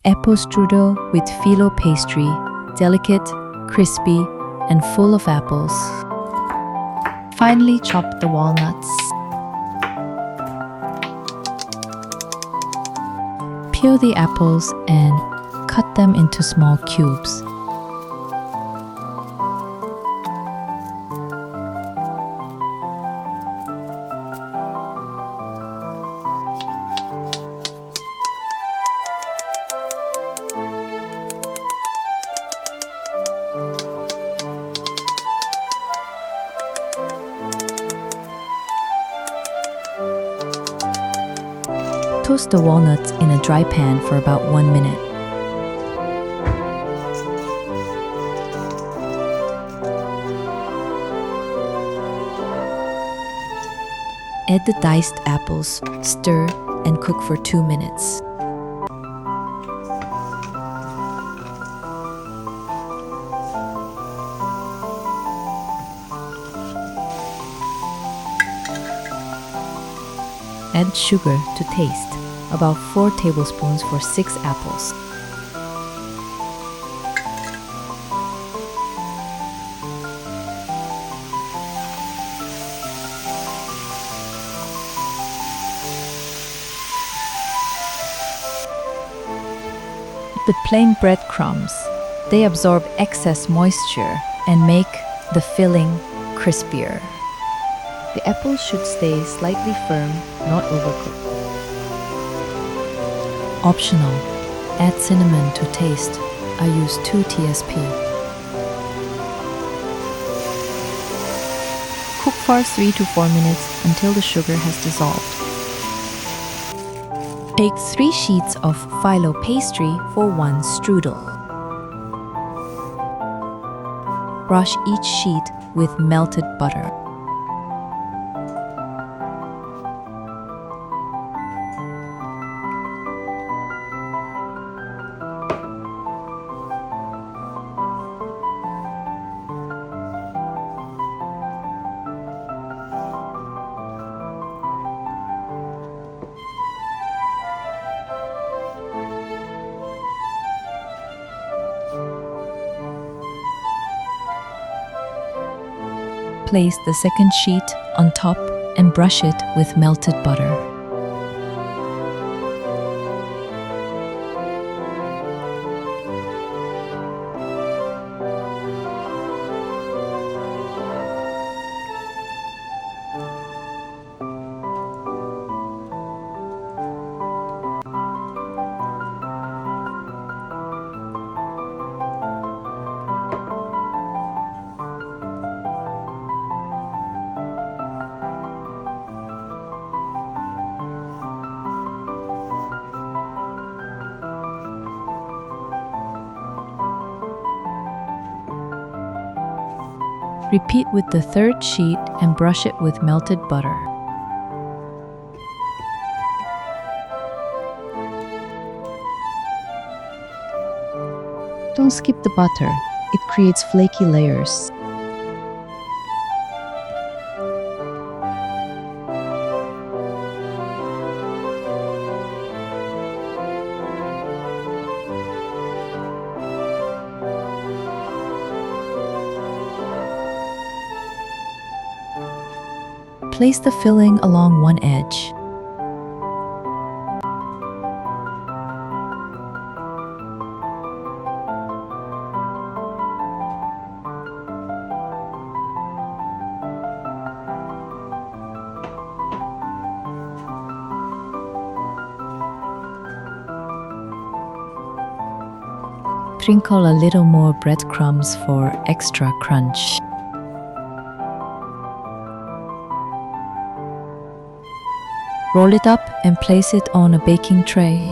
apple strudel with phyllo pastry, delicate, crispy, and full of apples. Finely chop the walnuts. Peel the apples and cut them into small cubes. Toast the walnuts in a dry pan for about 1 minute. Add the diced apples, stir, and cook for 2 minutes. Add sugar to taste, about 4 tablespoons for 6 apples. With plain breadcrumbs, they absorb excess moisture and make the filling crispier. The apples should stay slightly firm, not overcooked. Optional, add cinnamon to taste. I use 2 tbsp. Cook for 3 to 4 minutes until the sugar has dissolved. Take 3 sheets of phyllo pastry for 1 strudel. Brush each sheet with melted butter. Place the second sheet on top and brush it with melted butter. Repeat with the third sheet and brush it with melted butter. Don't skip the butter, it creates flaky layers. Place the filling along one edge. Sprinkle a little more breadcrumbs for extra crunch. Roll it up and place it on a baking tray.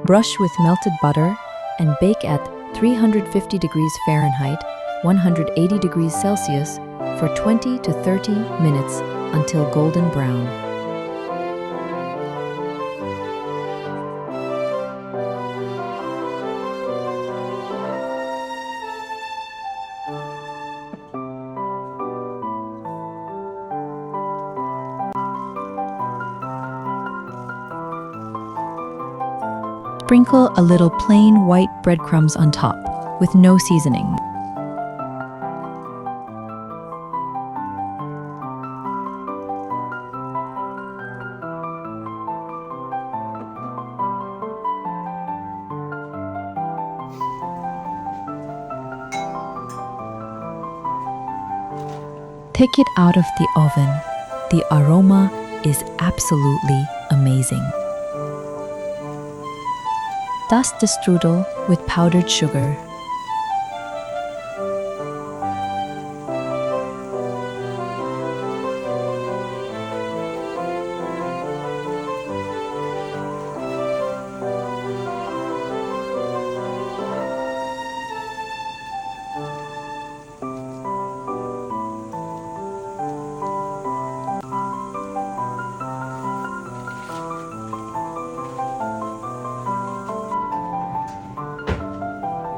Brush with melted butter and bake at 350 degrees Fahrenheit, 180 degrees Celsius for 20 to 30 minutes until golden brown. Sprinkle a little plain white breadcrumbs on top, with no seasoning. Take it out of the oven. The aroma is absolutely amazing. Dust the strudel with powdered sugar.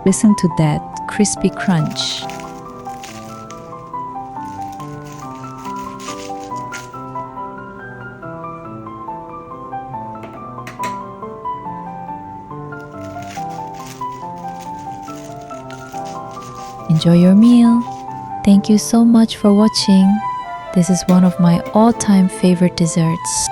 Listen to that crispy crunch. Enjoy your meal. Thank you so much for watching. This is one of my all-time favorite desserts.